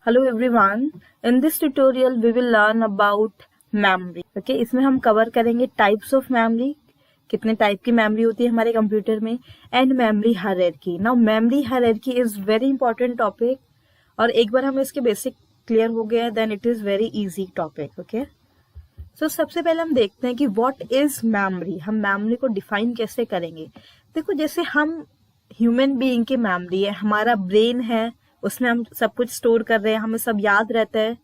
Hello everyone. In this tutorial we will learn about memory. Okay, इसमें हम cover करेंगे types of memory, कितने type की memory होती है हमारे कंप्यूटर में, and memory hierarchy. Now memory hierarchy is very important topic, और एक बार हमें इसके बेसिक क्लियर हो गया then it is very easy topic. Okay, so सबसे पहले हम देखते हैं कि व्हाट इज मेमोरी. हम मेमोरी को डिफाइन कैसे करेंगे. देखो, जैसे हम ह्यूमन बीइंग की मेमोरी है, हमारा ब्रेन है, उसमें हम सब कुछ स्टोर कर रहे हैं, हमें सब याद रहता है,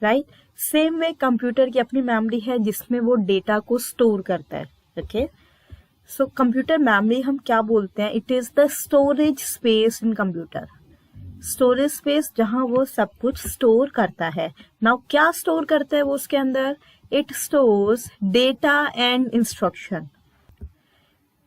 राइट. सेम वे कंप्यूटर की अपनी मेमोरी है जिसमें वो डेटा को स्टोर करता है. ओके, सो कंप्यूटर मेमोरी हम क्या बोलते हैं? It is the storage space in computer. Storage space जहां वो सब कुछ स्टोर करता है. नाउ क्या स्टोर करता है वो उसके अंदर? It stores data and instruction.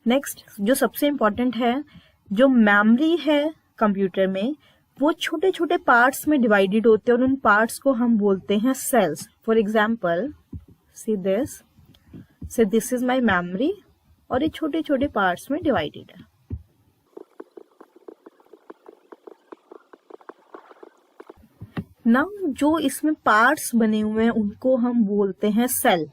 Next, जो सबसे इंपॉर्टेंट है, जो मेमोरी है कंप्यूटर में वो छोटे छोटे पार्ट्स में डिवाइडेड होते हैं और उन पार्ट्स को हम बोलते हैं cells. For example, see this is my memory, और ये छोटे छोटे पार्ट्स में डिवाइडेड है. नाउ जो इसमें पार्ट्स बने हुए हैं उनको हम बोलते हैं सेल.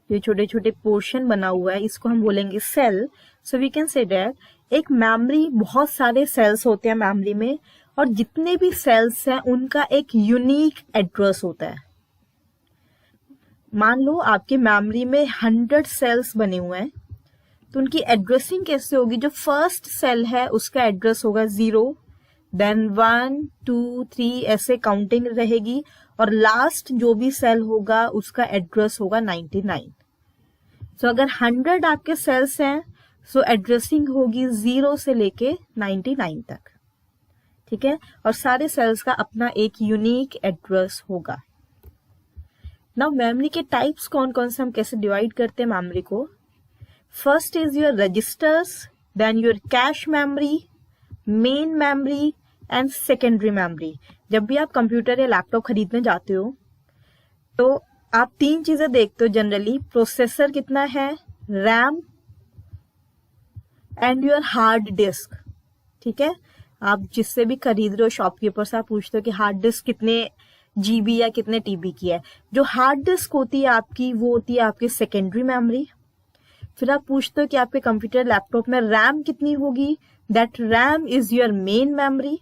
ये छोटे छोटे पोर्शन बना हुआ है, इसको हम बोलेंगे cell. So we can say that एक मेमोरी, बहुत सारे सेल्स होते हैं मेमोरी में, और जितने भी सेल्स हैं उनका एक यूनिक एड्रेस होता है. मान लो आपकी मेमोरी में 100 सेल्स बने हुए हैं, तो उनकी एड्रेसिंग कैसे होगी? जो फर्स्ट सेल है उसका एड्रेस होगा 0, देन 1 2 3 ऐसे काउंटिंग रहेगी, और लास्ट जो भी सेल होगा उसका एड्रेस होगा 99. सो अगर 100 आपके सेल्स हैं, सो एड्रेसिंग होगी 0 से लेके 99 तक. ठीक है, और सारे सेल्स का अपना एक यूनिक एड्रेस होगा. नाउ मेमोरी के टाइप्स कौन कौन से, हम कैसे डिवाइड करते हैं मेमोरी को? First is your registers, then your cache memory, main memory and secondary memory. जब भी आप कंप्यूटर या लैपटॉप खरीदने जाते हो तो आप 3 चीजें देखते हो जनरली. प्रोसेसर कितना है, RAM and your hard disc. ठीक है, आप जिससे भी खरीद रहे हो शॉपकीपर से आप पूछते हो कि हार्ड डिस्क कितने जीबी या कितने टीबी की है. जो हार्ड डिस्क होती है आपकी, वो होती है आपकी सेकेंडरी मेमोरी. फिर आप पूछते हो कि आपके कंप्यूटर लैपटॉप में रैम कितनी होगी, that RAM is your main memory.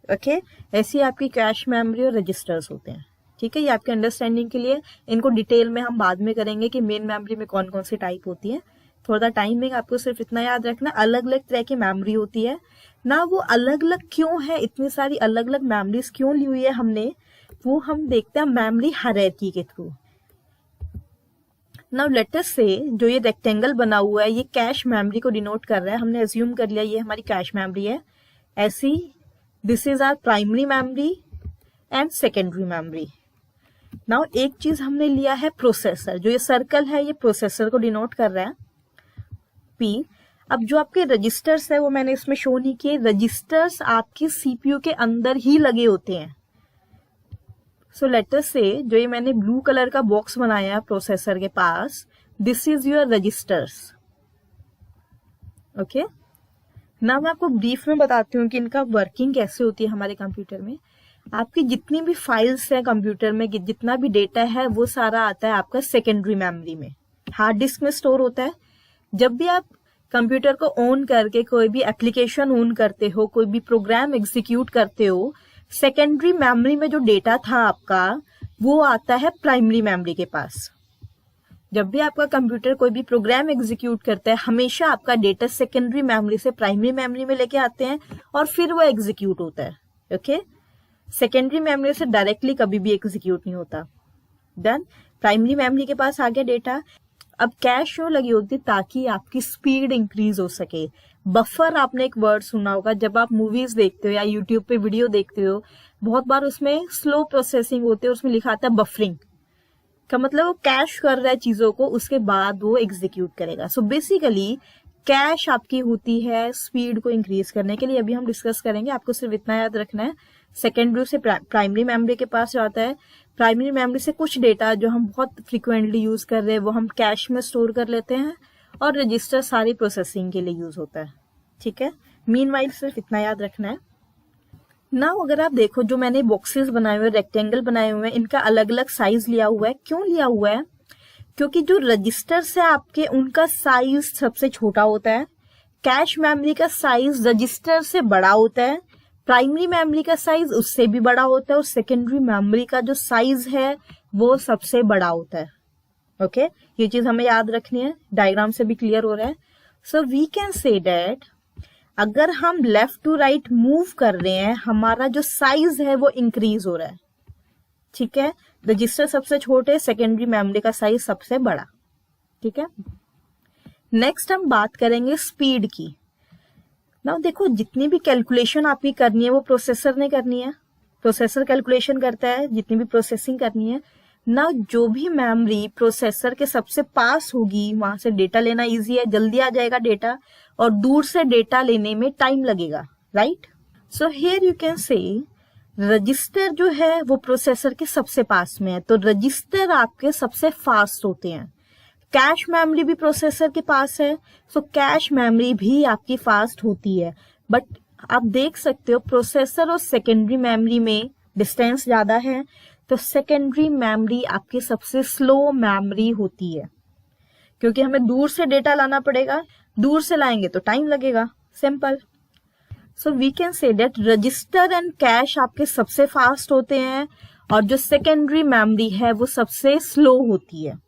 Okay, ऐसी आपकी कैश मेमोरी और रजिस्टर्स होते हैं. ठीक है, ये आपके अंडरस्टैंडिंग के लिए, इनको डिटेल में हम बाद में करेंगे कि मेन मेमोरी में कौन कौन सी टाइप होती है. फॉर द टाइमिंग आपको सिर्फ इतना याद रखना, अलग अलग तरह की मेमोरी होती है ना. वो अलग अलग क्यों है, इतनी सारी अलग अलग मेमोरीज क्यों ली हुई है हमने, वो हम देखते हैं मेमोरी हायरार्की के थ्रू. नाउ लेट अस से, जो ये रेक्टेंगल बना हुआ है ये कैश मेमोरी को डिनोट कर रहा है. हमने अज्यूम कर लिया ये हमारी कैश मेमोरी है. ऐसी this is our primary memory and secondary memory. Now एक चीज हमने लिया है प्रोसेसर. जो ये सर्कल है ये प्रोसेसर को डिनोट कर रहा है, पी. अब जो आपके रजिस्टर्स है वो मैंने इसमें शो नहीं किए. रजिस्टर्स आपकी सीपीयू के अंदर ही लगे होते हैं. सो लेट अस से, जो ये मैंने ब्लू कलर का बॉक्स बनाया प्रोसेसर के पास, this is your registers. Okay, ना मैं आपको ब्रीफ में बताती हूँ कि इनका वर्किंग कैसे होती है हमारे कंप्यूटर में. आपकी जितनी भी फाइल्स हैं कंप्यूटर में, जितना भी डेटा है, वो सारा आता है आपका सेकेंडरी मेमोरी में, हार्ड डिस्क में स्टोर होता है. जब भी आप कंप्यूटर को ऑन करके कोई भी एप्लीकेशन ऑन करते हो, कोई भी प्रोग्राम एग्जीक्यूट करते हो, सेकेंडरी मेमोरी में जो डेटा था आपका वो आता है प्राइमरी मेमोरी के पास. जब भी आपका कंप्यूटर कोई भी प्रोग्राम एग्जीक्यूट करता है, हमेशा आपका डेटा सेकेंडरी मेमोरी से प्राइमरी मेमोरी में लेके आते हैं और फिर वो एग्जीक्यूट होता है. ओके, सेकेंडरी मेमोरी से डायरेक्टली कभी भी एग्जीक्यूट नहीं होता. देन प्राइमरी मेमोरी के पास आ गया डेटा. अब कैश क्यों लगी होती? ताकि आपकी स्पीड इंक्रीज हो सके. बफर, आपने एक वर्ड सुना होगा, जब आप मूवीज देखते हो या यूट्यूब पे वीडियो देखते हो, बहुत बार उसमें स्लो प्रोसेसिंग होती है, उसमें लिखा आता है बफरिंग का मतलब वो कैश कर रहा है चीजों को, उसके बाद वो एग्जीक्यूट करेगा. सो बेसिकली कैश आपकी होती है स्पीड को इंक्रीज करने के लिए. अभी हम डिस्कस करेंगे, आपको सिर्फ इतना याद रखना है, सेकेंडरी से प्राइमरी मेमोरी के पास जाता है. प्राइमरी मेमोरी से कुछ डेटा जो हम बहुत फ्रिक्वेंटली यूज कर रहे हैं वो हम कैश में स्टोर कर लेते हैं, और रजिस्टर सारी प्रोसेसिंग के लिए यूज होता है. ठीक है, मीनवाइल सिर्फ इतना याद रखना है. ना अगर आप देखो जो मैंने बॉक्सेस बनाए हुए, रेक्टेंगल बनाए हुए हैं, इनका अलग अलग साइज लिया हुआ है। क्यों लिया हुआ है? क्योंकि जो रजिस्टर्स है आपके, उनका साइज सबसे छोटा होता है। कैश मेमोरी का साइज रजिस्टर से बड़ा होता है, प्राइमरी मेमोरी का साइज उससे भी बड़ा होता है, और सेकेंडरी मेमोरी का जो साइज है वो सबसे बड़ा होता है। ओके, ये चीज हमें याद रखनी है, डायग्राम से भी क्लियर हो रहा है। So we can say that अगर हम लेफ्ट टू राइट मूव कर रहे हैं, हमारा जो साइज है वो इंक्रीज हो रहा है। ठीक है, रजिस्टर सबसे छोटे, सेकेंडरी मेमोरी का साइज सबसे बड़ा। ठीक है, नेक्स्ट हम बात करेंगे स्पीड की। ना देखो, जितनी भी कैलकुलेशन आपकी करनी है वो प्रोसेसर ने करनी है, प्रोसेसर कैलकुलेशन करता है जितनी भी प्रोसेसिंग करनी है ना। जो भी मेमोरी प्रोसेसर के सबसे पास होगी वहां से डेटा लेना इजी है, जल्दी आ जाएगा डेटा, और दूर से डेटा लेने में टाइम लगेगा, right. So here you can say register जो है वो प्रोसेसर के सबसे पास में है, तो रजिस्टर आपके सबसे फास्ट होते हैं। कैश मेमोरी भी प्रोसेसर के पास है, सो कैश मेमोरी भी आपकी फास्ट होती है। बट आप देख सकते हो प्रोसेसर और सेकेंडरी मेमोरी में डिस्टेंस ज्यादा है, तो सेकेंडरी मेमोरी आपकी सबसे स्लो मेमोरी होती है, क्योंकि हमें दूर से डेटा लाना पड़ेगा, दूर से लाएंगे तो टाइम लगेगा, simple. So we can say that register and cache आपके सबसे फास्ट होते हैं, और जो सेकेंडरी मेमोरी है वो सबसे स्लो होती है।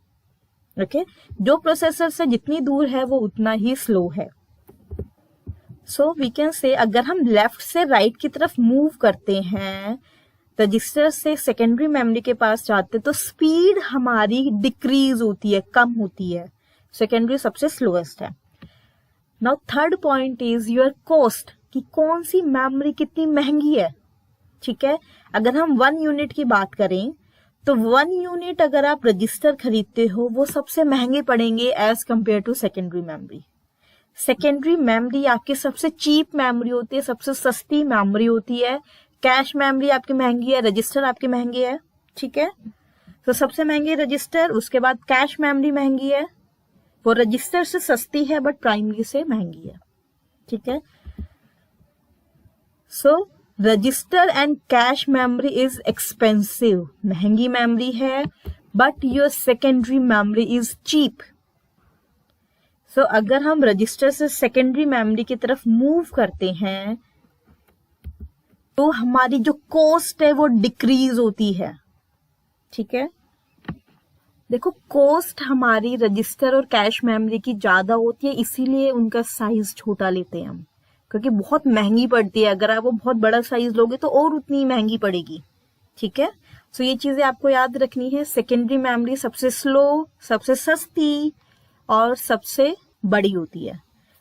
ओके, जो प्रोसेसर से जितनी दूर है वो उतना ही स्लो है। सो वी कैन से अगर हम लेफ्ट से राइट की तरफ मूव करते हैं, रजिस्टर से सेकेंडरी मेमोरी के पास जाते, तो स्पीड हमारी डिक्रीज होती है, कम होती है। सेकेंडरी सबसे स्लोएस्ट है। Now third point is your cost, कि कौन सी मेमोरी कितनी महंगी है। ठीक है, अगर हम 1 यूनिट की बात करें तो 1 यूनिट अगर आप रजिस्टर खरीदते हो वो सबसे महंगे पड़ेंगे as compare to secondary memory. Secondary memory आपकी सबसे चीप मेमोरी होती है, सबसे सस्ती मेमोरी होती है। कैश मेमोरी आपकी महंगी है, रजिस्टर आपकी महंगी है। ठीक है, तो सबसे महंगी रजिस्टर, उसके बाद कैश मेमोरी महंगी है, वो रजिस्टर से सस्ती है बट प्राइमरी से महंगी है। ठीक है, so register and cache memory is expensive, महंगी मेमोरी है, but your secondary memory is cheap. So अगर हम रजिस्टर से सेकेंडरी मेमोरी की तरफ मूव करते हैं तो हमारी जो कॉस्ट है वो डिक्रीज होती है। ठीक है, देखो कॉस्ट हमारी रजिस्टर और कैश मेमोरी की ज्यादा होती है, इसीलिए उनका साइज छोटा लेते हैं हम, क्योंकि बहुत महंगी पड़ती है। अगर आप वो बहुत बड़ा साइज लोगे तो और उतनी महंगी पड़ेगी। ठीक है, सो ये चीजें आपको याद रखनी है। सेकेंडरी मेमोरी सबसे स्लो, सबसे सस्ती और सबसे बड़ी होती है।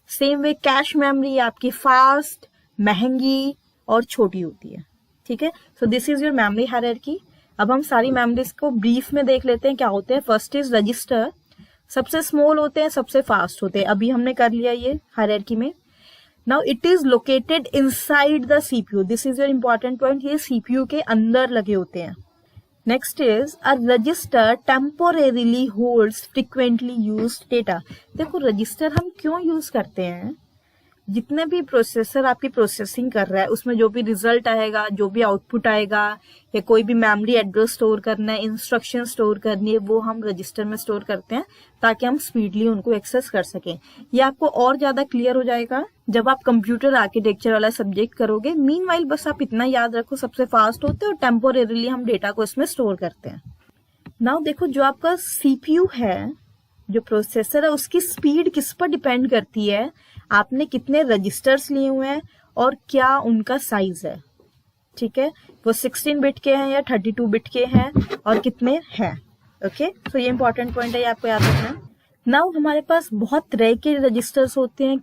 सेम वे कैश मेमोरी आपकी फास्ट, महंगी और छोटी होती है। ठीक है, so this is your memory hierarchy. अब हम सारी मेमोरीज को ब्रीफ में देख लेते हैं क्या होते हैं। फर्स्ट इज रजिस्टर, सबसे स्मॉल होते हैं, सबसे फास्ट होते हैं, अभी हमने कर लिया ये हायरार्की में। Now it is located inside the CPU, this is your important point, ये सीपीयू के अंदर लगे होते हैं। Next is a register temporarily holds frequently used data. देखो रजिस्टर हम क्यों यूज करते हैं, जितने भी प्रोसेसर आपकी प्रोसेसिंग कर रहा है उसमें जो भी रिजल्ट आएगा, जो भी आउटपुट आएगा, या कोई भी मेमोरी एड्रेस स्टोर करना है, इंस्ट्रक्शन स्टोर करनी है, वो हम रजिस्टर में स्टोर करते हैं ताकि हम स्पीडली उनको एक्सेस कर सकें। ये आपको और ज्यादा क्लियर हो जाएगा जब आप कंप्यूटर आर्किटेक्चर वाला सब्जेक्ट करोगे। मीनवाइल बस आप इतना याद रखो, सबसे फास्ट होते हैं और टेम्पोरेरीली हम डेटा को इसमें स्टोर करते हैं। नाउ देखो जो आपका सीपीयू है, जो प्रोसेसर है, उसकी स्पीड किस पर डिपेंड करती है, आपने कितने रजिस्टर्स लिए हुए हैं और क्या उनका साइज है। ठीक है, वो 16 बिट के हैं या 32 बिट के हैं और कितने हैं। ओके, तो ये इंपॉर्टेंट पॉइंट है, ये आपको याद रखना है। नाउ हमारे पास बहुत तरह के रजिस्टर्स होते हैं,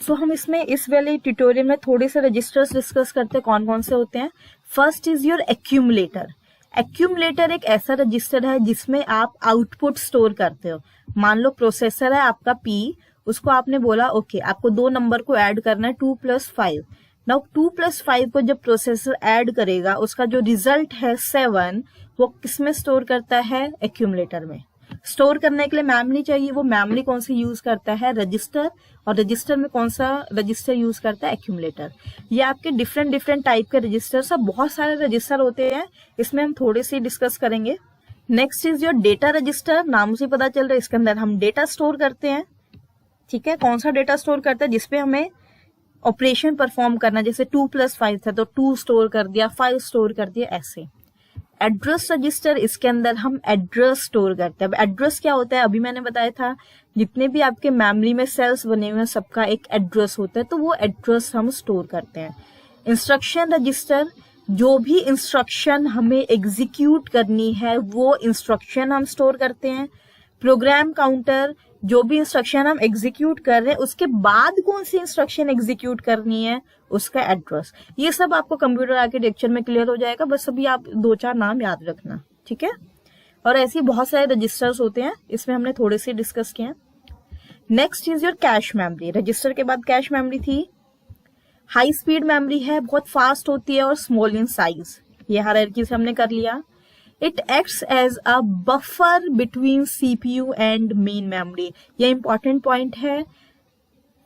सो हम इसमें इस वाले ट्यूटोरियल में थोड़े से रजिस्टर्स डिस्कस करते हैं कौन कौन से होते हैं। First is your accumulator. Accumulator एक ऐसा रजिस्टर है जिसमें आप आउटपुट स्टोर करते हो। मान लो प्रोसेसर है आपका P, उसको आपने बोला ओके आपको 2 नंबर को ऐड करना है 2 + 5। नाउ 2 + 5 को जब प्रोसेसर ऐड करेगा उसका जो रिजल्ट है 7, वो किसमें स्टोर करता है, एक्यूमुलेटर में। स्टोर करने के लिए मेमोरी चाहिए, वो मेमोरी कौन सी यूज करता है, रजिस्टर, और रजिस्टर में कौन सा रजिस्टर यूज करता है, एक्यूमुलेटर। ये आपके डिफरेंट टाइप के रजिस्टर, सब बहुत सारे रजिस्टर होते हैं, इसमें हम थोड़े से डिस्कस करेंगे। Next is your data register, नाम से पता चल रहा है इसके अंदर हम डेटा स्टोर करते हैं, ठीक है। कौन सा डेटा स्टोर करता है, जिसपे हमें ऑपरेशन परफॉर्म करना, जैसे 2+5 था तो 2 स्टोर कर दिया, 5 स्टोर कर दिया, ऐसे। एड्रेस रजिस्टर, इसके अंदर हम एड्रेस स्टोर करते हैं। अब एड्रेस क्या होता है, अभी मैंने बताया था, जितने भी आपके मेमोरी में सेल्स बने हुए हैं सबका एक एड्रेस होता है, तो वो एड्रेस हम स्टोर करते हैं। इंस्ट्रक्शन रजिस्टर, जो भी इंस्ट्रक्शन हमें एग्जीक्यूट करनी है वो इंस्ट्रक्शन हम स्टोर करते हैं। प्रोग्राम काउंटर, जो भी इंस्ट्रक्शन हम एग्जीक्यूट कर रहे हैं उसके बाद कौन सी इंस्ट्रक्शन एग्जीक्यूट करनी है उसका एड्रेस। ये सब आपको कंप्यूटर आर्किटेक्चर में क्लियर हो जाएगा, बस अभी आप 2-4 नाम याद रखना, ठीक है। और ऐसे बहुत सारे रजिस्टर्स होते हैं, इसमें हमने थोड़े से डिस्कस किए हैं। Next is your cache memory, register के बाद कैश मेमोरी थी। हाई स्पीड मेमोरी है, बहुत फास्ट होती है और स्मॉल इन साइज, ये हायरार्की से हमने कर लिया। It acts as a buffer between CPU and main memory, ये इंपॉर्टेंट पॉइंट है।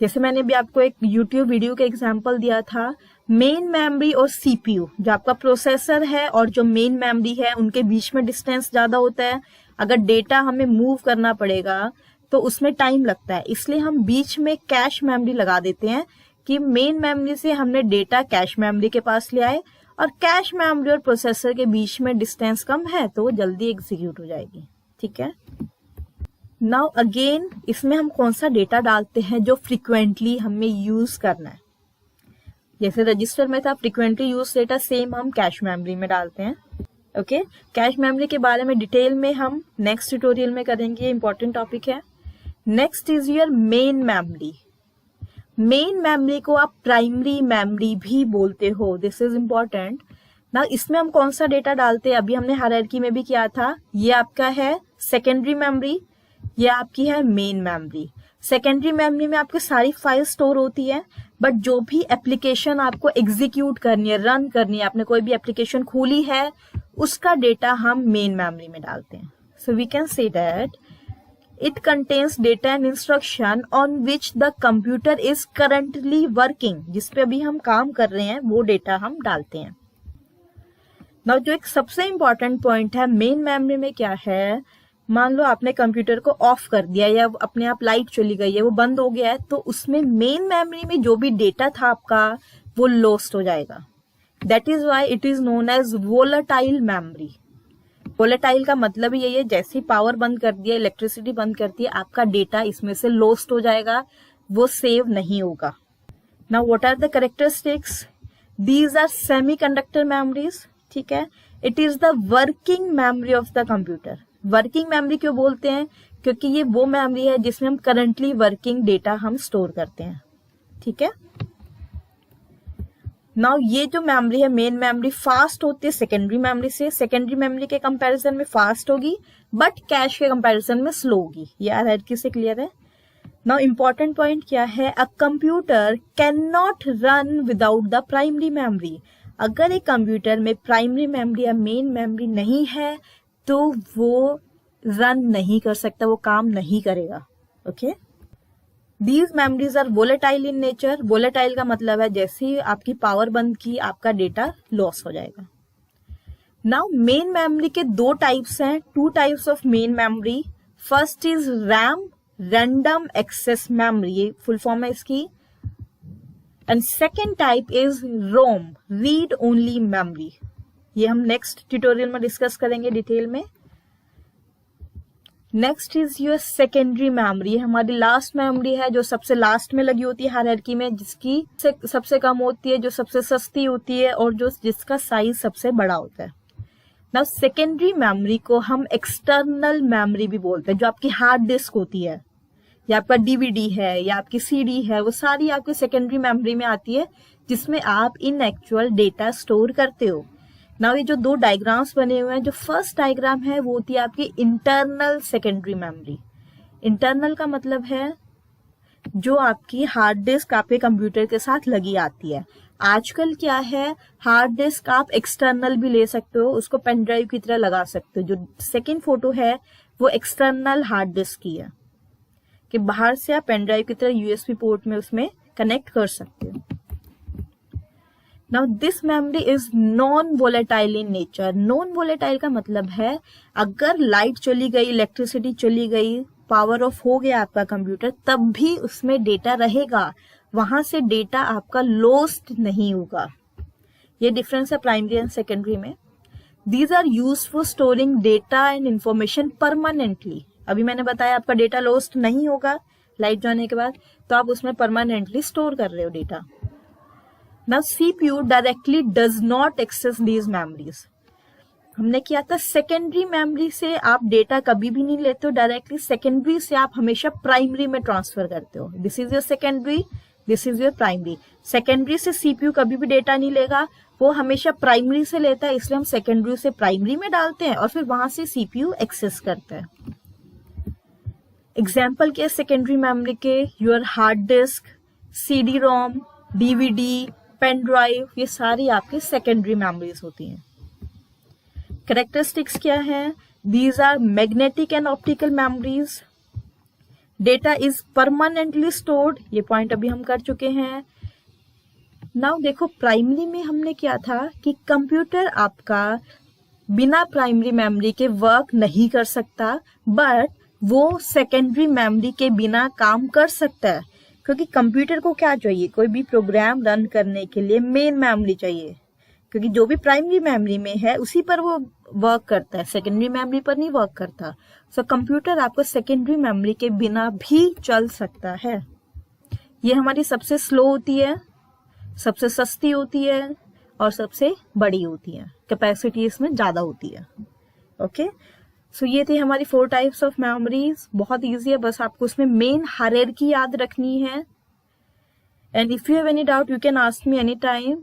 जैसे मैंने भी आपको एक यूट्यूब वीडियो का एग्जांपल दिया था, मेन मेमोरी और सीपीयू, जो आपका प्रोसेसर है और जो मेन मेमोरी है, उनके बीच में डिस्टेंस ज्यादा होता है। अगर डेटा हमें मूव करना पड़ेगा तो उसमें टाइम लगता है, इसलिए हम बीच में कैश मेमोरी लगा देते हैं कि मेन मेमोरी से हमने डेटा कैश मेमोरी के पास ले आए, और कैश मेमोरी और प्रोसेसर के बीच में डिस्टेंस कम है तो वो जल्दी एग्जीक्यूट हो जाएगी, ठीक है। नाउ अगेन, इसमें हम कौन सा डेटा डालते हैं जो फ्रिक्वेंटली हमें यूज करना है। जैसे रजिस्टर में था फ्रिक्वेंटली यूज डेटा, सेम हम कैश मेमोरी में डालते हैं, ओके। कैश मेमोरी के बारे में डिटेल में हम नेक्स्ट ट्यूटोरियल में करेंगे, इंपॉर्टेंट टॉपिक है। Next is your main memory. Main memory को आप प्राइमरी मेमोरी भी बोलते हो, दिस इज इंपॉर्टेंट ना। इसमें हम कौन सा डेटा डालते हैं, अभी हमने हायरार्की में भी किया था, ये आपका है सेकेंडरी मेमोरी, ये आपकी है मेन मेमोरी। सेकेंडरी मेमोरी में आपकी सारी फाइल स्टोर होती है, बट जो भी एप्लीकेशन आपको एग्जीक्यूट करनी है, रन करनी है, आपने कोई भी एप्लीकेशन खोली है, उसका डेटा हम मेन मेमोरी में डालते हैं। So we can say that it contains data and instruction on which the computer is currently working, जिस पे अभी हम काम कर रहे हैं वो डेटा हम डालते हैं। Now जो एक सबसे इंपॉर्टेंट पॉइंट है मेन मेमोरी में क्या है, मान लो आपने कंप्यूटर को ऑफ कर दिया या अपने आप लाइट चली गई है, वो बंद हो गया है, तो उसमें मेन मेमोरी में जो भी डेटा था आपका वो लॉस्ट हो जाएगा। That is why it is known as volatile memory. Volatile का मतलब यही है, जैसे पावर बंद कर दिया, इलेक्ट्रिसिटी बंद कर दी, आपका डेटा इसमें से लॉस्ट हो जाएगा, वो सेव नहीं होगा। Now what are the characteristics, these are semiconductor memories, ठीक है। It is the working memory of the computer. Working memory क्यों बोलते हैं, क्योंकि ये वो मेमोरी है जिसमें हम करंटली वर्किंग डेटा हम स्टोर करते हैं, ठीक है। नाउ ये जो मेमोरी है मेन मेमोरी फास्ट होती है सेकेंडरी मेमोरी से, सेकेंडरी मेमोरी के कंपैरिजन में फास्ट होगी, बट कैश के कंपैरिजन में स्लो होगी, ये हायरार्की से क्लियर है। नाउ इंपॉर्टेंट पॉइंट क्या है, a computer can not run without the primary memory. अगर एक कंप्यूटर में प्राइमरी मेमोरी या मेन मेमोरी नहीं है तो वो रन नहीं कर सकता, वो काम नहीं करेगा, okay. These memories are volatile in nature. Volatile का मतलब है जैसे ही आपकी पावर बंद की आपका डेटा लॉस हो जाएगा। Now मेन मेमोरी के 2 टाइप्स हैं, 2 types of main memory. First is RAM, random access memory, ये फुल फॉर्म है इसकी। And second type is ROM, read only memory. ये हम नेक्स्ट ट्यूटोरियल में डिस्कस करेंगे डिटेल में। Next is your secondary memory, हमारी लास्ट मेमोरी है जो सबसे लास्ट में लगी होती है हायरार्की में, जिसकी सबसे कम होती है, जो सबसे सस्ती होती है और जो जिसका साइज सबसे बड़ा होता है। नाउ सेकेंडरी मेमोरी को हम एक्सटर्नल मेमोरी भी बोलते हैं, जो आपकी हार्ड डिस्क होती है या आपका डीवीडी है या आपकी सीडी है, वो सारी आपकी सेकेंडरी मेमोरी में आती है, जिसमें आप इन एक्चुअल डेटा स्टोर करते हो। नाउ ये जो 2 डायग्राम्स बने हुए हैं, जो फर्स्ट डायग्राम है वो होती है आपकी इंटरनल सेकेंडरी मेमोरी। इंटरनल का मतलब है जो आपकी हार्ड डिस्क आपके कंप्यूटर के साथ लगी आती है। आजकल क्या है, हार्ड डिस्क आप एक्सटर्नल भी ले सकते हो, उसको पेन ड्राइव की तरह लगा सकते हो। जो सेकेंड फोटो है वो एक्सटर्नल हार्ड डिस्क की है कि बाहर से आप पेन ड्राइव की तरह यूएसबी पोर्ट में उसमें कनेक्ट कर सकते हो। Now this memory is non volatile in nature. Non volatile का मतलब है अगर लाइट चली गई, इलेक्ट्रिसिटी चली गई, पावर ऑफ हो गया आपका कंप्यूटर, तब भी उसमें डेटा रहेगा, वहां से डेटा आपका लॉस्ट नहीं होगा। ये डिफरेंस है प्राइमरी एंड सेकेंडरी में। These are used for storing data and information permanently. अभी मैंने बताया आपका डेटा लॉस्ट नहीं होगा लाइट जाने के बाद, तो आप उसमें परमानेंटली स्टोर कर रहे हो data. Now CPU directly does not access these memories. हमने किया था सेकेंडरी मेमोरी से आप डेटा कभी भी नहीं लेते हो डायरेक्टली, सेकेंडरी से आप हमेशा प्राइमरी में ट्रांसफर करते हो। This is your secondary, this is your primary. Secondary से सीपीयू कभी भी डेटा नहीं लेगा, वो हमेशा प्राइमरी से लेता है, इसलिए हम सेकेंडरी से प्राइमरी में डालते हैं और फिर वहां से सीपीयू एक्सेस करता है। एग्जाम्पल के सेकेंडरी मेमोरी के your hard disk, CD ROM, DVD, pen drive, ये सारी आपकी सेकेंडरी मेमोरीज होती हैं। कैरेक्टरिस्टिक्स क्या है? These are magnetic and optical memories. Data is permanently stored, ये पॉइंट अभी हम कर चुके हैं। नाउ देखो प्राइमरी में हमने क्या था कि कंप्यूटर आपका बिना प्राइमरी मेमोरी के वर्क नहीं कर सकता, बट वो सेकेंडरी मेमोरी के बिना काम कर सकता है, क्योंकि कंप्यूटर को क्या चाहिए, कोई भी प्रोग्राम रन करने के लिए मेन मेमोरी चाहिए, क्योंकि जो भी प्राइमरी मेमोरी में है उसी पर वो वर्क करता है, सेकेंडरी मेमोरी पर नहीं वर्क करता। सो कंप्यूटर आपको सेकेंडरी मेमोरी के बिना भी चल सकता है। ये हमारी सबसे स्लो होती है, सबसे सस्ती होती है और सबसे बड़ी होती है, कैपेसिटी इसमें ज्यादा होती है। ओके, सो ये थी हमारी 4 टाइप्स ऑफ मेमोरीज। बहुत इजी है, बस आपको उसमें मेन हायरार्की याद रखनी है। And if you have any doubt you can ask me any time.